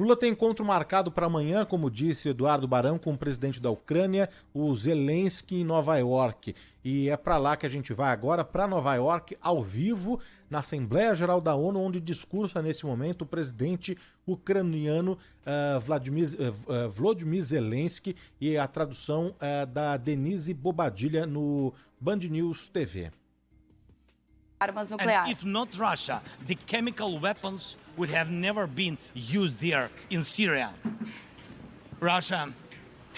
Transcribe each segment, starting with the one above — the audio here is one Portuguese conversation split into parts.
Lula tem encontro marcado para amanhã, como disse Eduardo Barão, com o presidente da Ucrânia, o Zelensky, em Nova York. E é para lá que a gente vai agora, para Nova York, ao vivo, na Assembleia Geral da ONU, onde discursa nesse momento o presidente ucraniano Volodymyr Zelensky, e a tradução da Denise Bobadilha no Band News TV. Armas nucleares. And if not Russia, the chemical weapons would have never been used there in Syria. Russia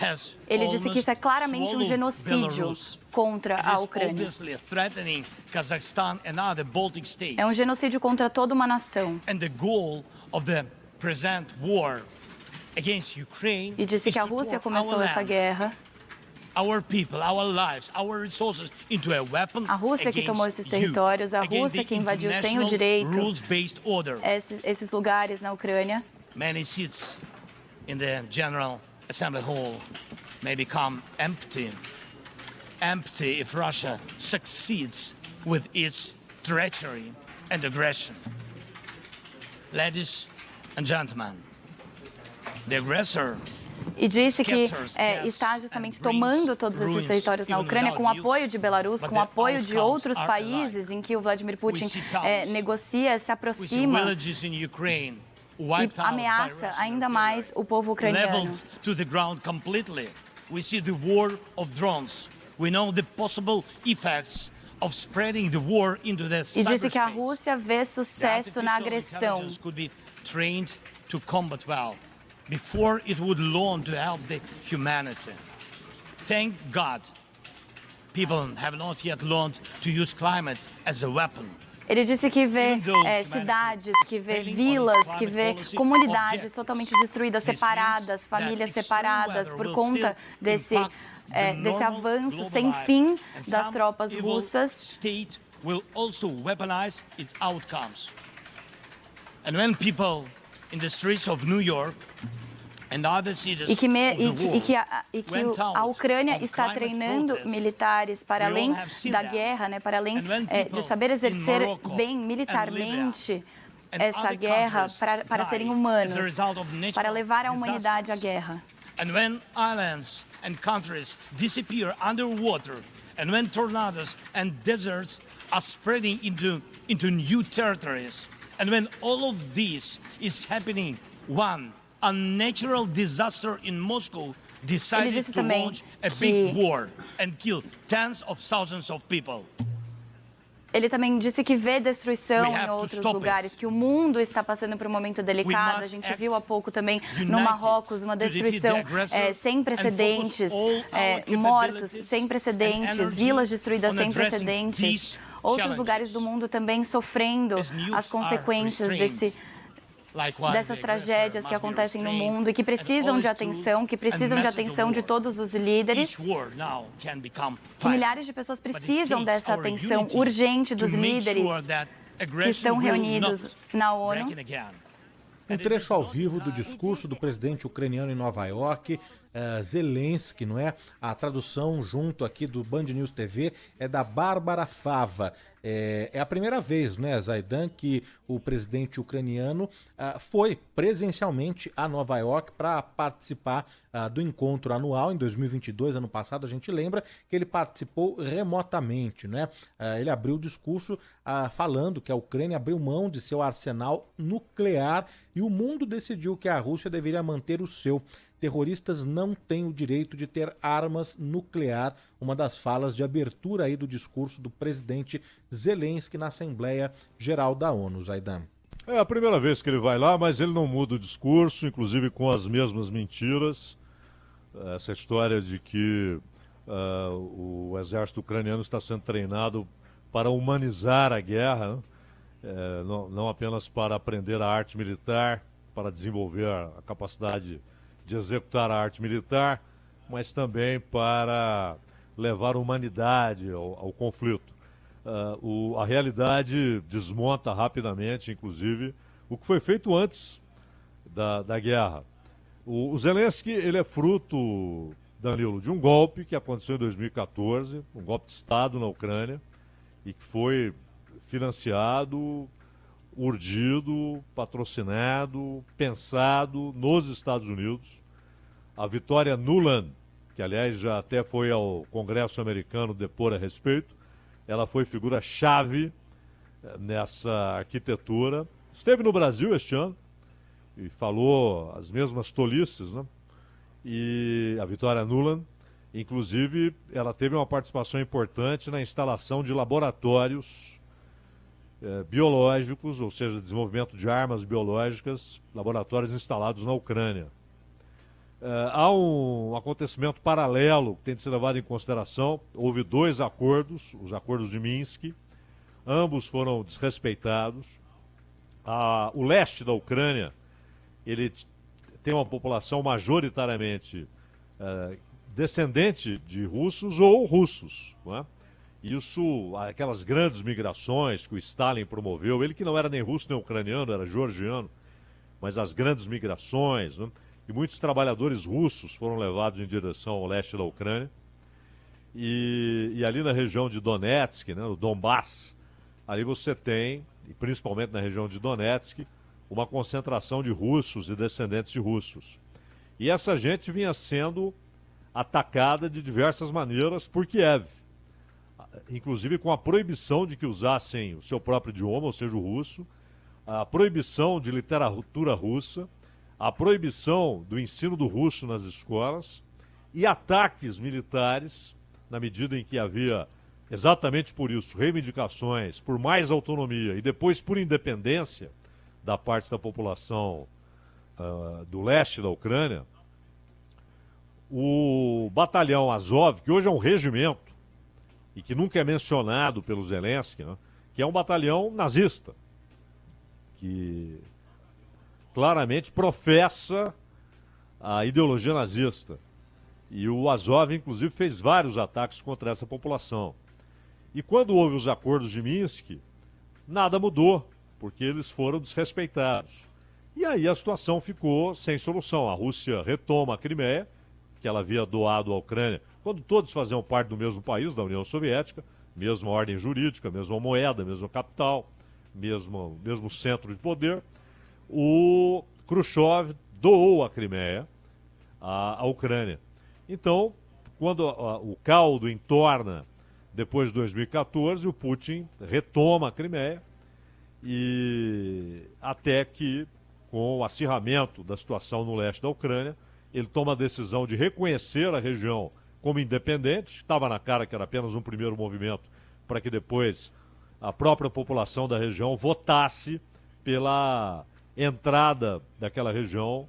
has Ele disse que isso é claramente um genocídio contra a Ucrânia. É um genocídio contra toda uma nação. And the goal of the present war against Ukraine E disse que a Rússia começou essa guerra. Our people, our lives, our resources into a weapon A Rússia que tomou esses territórios, a Rússia que invadiu sem o direito esses lugares na Ucrânia. Many seats in the General Assembly Hall may become empty if Russia succeeds with its treachery and aggression. Ladies and gentlemen, the aggressor E disse que está justamente tomando todos esses territórios na Ucrânia com o apoio de Belarus, com o apoio de outros países em que o Vladimir Putin negocia, se aproxima e ameaça ainda mais o povo ucraniano. E disse que a Rússia vê sucesso na agressão. Before it would learn to help the humanity. Thank God, people have not yet learned to use climate as a weapon. Ele disse que vê cidades, que vê vilas, que vê comunidades totalmente destruídas, separadas, famílias separadas por conta desse avanço sem fim das tropas russas. State will also weaponize its outcomes. And when people in the streets of New York and other cities e que a Ucrânia está treinando militares para além da guerra, né, para além de saber exercer bem militarmente essa guerra para serem humanos, para levar a humanidade à guerra. And when islands and countries disappear underwater, and when tornadoes and deserts are spreading into new territories, and when all of this is happening, one unnatural disaster in Moscow decided to launch a big war and kill tens of thousands of people. Ele também disse que vê destruição em outros lugares, que o mundo está passando por um momento delicado. A gente viu há pouco também no Marrocos uma destruição sem precedentes, mortos sem precedentes, vilas destruídas sem precedentes. Outros lugares do mundo também sofrendo as consequências dessas tragédias que acontecem no mundo e que precisam de atenção, de todos os líderes. Que milhares de pessoas precisam dessa atenção urgente dos líderes que estão reunidos na ONU. Um trecho ao vivo do discurso do presidente ucraniano em Nova York, Zelensky, não é? A tradução junto aqui do Band News TV é da Bárbara Fava. É a primeira vez, né, Zaidan, que o presidente ucraniano foi presencialmente a Nova York para participar do encontro anual em 2022, ano passado. A gente lembra que ele participou remotamente, né? Ele abriu o discurso falando que a Ucrânia abriu mão de seu arsenal nuclear e o mundo decidiu que a Rússia deveria manter o seu. Terroristas não têm o direito de ter armas nuclear, uma das falas de abertura aí do discurso do presidente Zelensky na Assembleia Geral da ONU, Zaidan. É a primeira vez que ele vai lá, mas ele não muda o discurso, inclusive com as mesmas mentiras. Essa história de que o exército ucraniano está sendo treinado para humanizar a guerra, né? Não apenas para aprender a arte militar, para desenvolver a capacidade de executar a arte militar, mas também para levar a humanidade ao conflito. A realidade desmonta rapidamente, inclusive, o que foi feito antes da guerra. O Zelensky, ele é fruto, Danilo, de um golpe que aconteceu em 2014, um golpe de Estado na Ucrânia, e que foi financiado urdido, patrocinado, pensado nos Estados Unidos. A Victoria Nuland, que aliás já até foi ao Congresso americano depor a respeito, ela foi figura-chave nessa arquitetura. Esteve no Brasil este ano e falou as mesmas tolices, né? E a Victoria Nuland, inclusive, ela teve uma participação importante na instalação de laboratórios biológicos, ou seja, desenvolvimento de armas biológicas, laboratórios instalados na Ucrânia. Há um acontecimento paralelo que tem de ser levado em consideração. Houve 2 acordos, os acordos de Minsk, ambos foram desrespeitados. O leste da Ucrânia, ele tem uma população majoritariamente descendente de russos ou russos, não é? Isso, aquelas grandes migrações que o Stalin promoveu, ele que não era nem russo nem ucraniano, era georgiano, mas as grandes migrações, né? E muitos trabalhadores russos foram levados em direção ao leste da Ucrânia. E ali na região de Donetsk, né, no Donbass, ali você tem, e principalmente na região de Donetsk, uma concentração de russos e descendentes de russos. E essa gente vinha sendo atacada de diversas maneiras por Kiev, inclusive com a proibição de que usassem o seu próprio idioma, ou seja, o russo, a proibição de literatura russa, a proibição do ensino do russo nas escolas e ataques militares, na medida em que havia, exatamente por isso, reivindicações por mais autonomia e depois por independência da parte da população do leste da Ucrânia. O batalhão Azov, que hoje é um regimento e que nunca é mencionado pelo Zelensky, né, que é um batalhão nazista, que claramente professa a ideologia nazista. E o Azov, inclusive, fez vários ataques contra essa população. E quando houve os acordos de Minsk, nada mudou, porque eles foram desrespeitados. E aí a situação ficou sem solução. A Rússia retoma a Crimeia, que ela havia doado à Ucrânia, quando todos faziam parte do mesmo país, da União Soviética, mesma ordem jurídica, mesma moeda, mesma capital, mesmo centro de poder. O Khrushchev doou a Crimeia à Ucrânia. Então, quando o caldo entorna depois de 2014, o Putin retoma a Crimeia e até que, com o acirramento da situação no leste da Ucrânia, ele toma a decisão de reconhecer a região como independente. Estava na cara que era apenas um primeiro movimento para que depois a própria população da região votasse pela entrada daquela região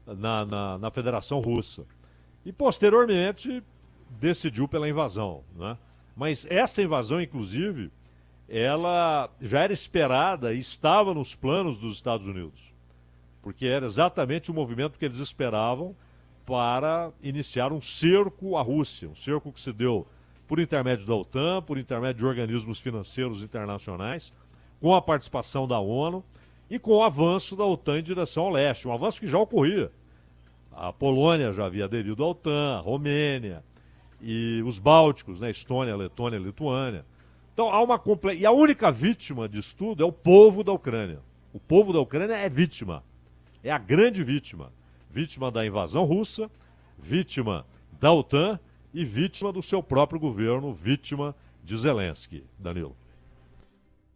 na Federação Russa. E, posteriormente, decidiu pela invasão, né? Mas essa invasão, inclusive, ela já era esperada e estava nos planos dos Estados Unidos, porque era exatamente o movimento que eles esperavam para iniciar um cerco à Rússia, um cerco que se deu por intermédio da OTAN, por intermédio de organismos financeiros internacionais, com a participação da ONU e com o avanço da OTAN em direção ao leste, um avanço que já ocorria. A Polônia já havia aderido à OTAN, a Romênia e os Bálticos, né, Estônia, Letônia, Lituânia. Então há uma E a única vítima disso tudo é o povo da Ucrânia. O povo da Ucrânia é vítima, é a grande vítima. Vítima da invasão russa, vítima da OTAN e vítima do seu próprio governo, vítima de Zelensky. Danilo.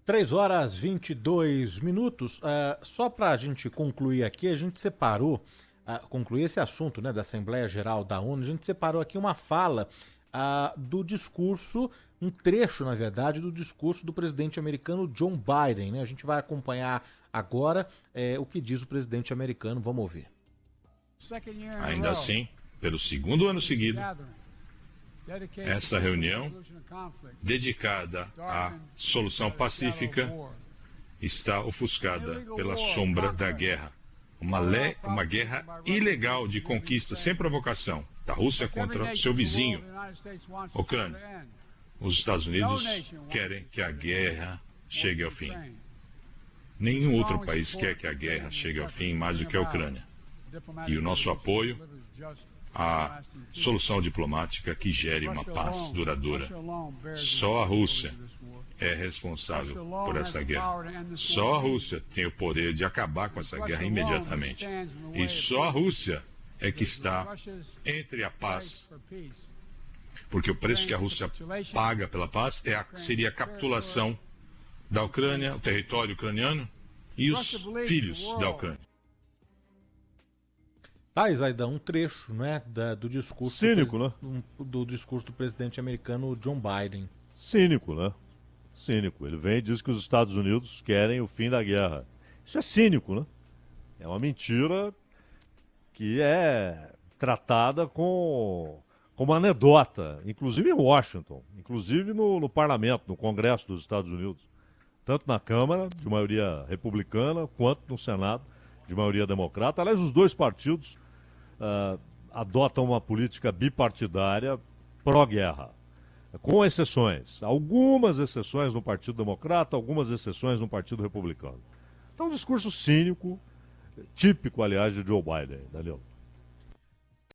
3h22. Só para a gente concluir aqui, a gente separou, concluir esse assunto, né, da Assembleia Geral da ONU, a gente separou aqui uma fala do discurso, um trecho, na verdade, do discurso do presidente americano John Biden, né? A gente vai acompanhar agora o que diz o presidente americano. Vamos ouvir. Ainda assim, pelo segundo ano seguido, essa reunião dedicada à solução pacífica está ofuscada pela sombra da guerra. Uma guerra ilegal de conquista sem provocação da Rússia contra o seu vizinho, Ucrânia. Os Estados Unidos querem que a guerra chegue ao fim. Nenhum outro país quer que a guerra chegue ao fim mais do que a Ucrânia. E o nosso apoio à solução diplomática que gere uma paz duradoura. Só a Rússia é responsável por essa guerra. Só a Rússia tem o poder de acabar com essa guerra imediatamente. E só a Rússia é que está entre a paz, porque o preço que a Rússia paga pela paz seria a capitulação da Ucrânia, o território ucraniano e os filhos da Ucrânia. Isaida, um trecho, né, do discurso cínico, né? Do discurso do presidente americano John Biden. Cínico, né? Cínico. Ele vem e diz que os Estados Unidos querem o fim da guerra. Isso é cínico, né? É uma mentira que é tratada como anedota, inclusive em Washington, inclusive no parlamento, no Congresso dos Estados Unidos. Tanto na Câmara, de maioria republicana, quanto no Senado, de maioria democrata. Aliás, os dois partidos adotam uma política bipartidária pró-guerra, com exceções. Algumas exceções no Partido Democrata, algumas exceções no Partido Republicano. Então, um discurso cínico, típico, aliás, de Joe Biden, Danilo.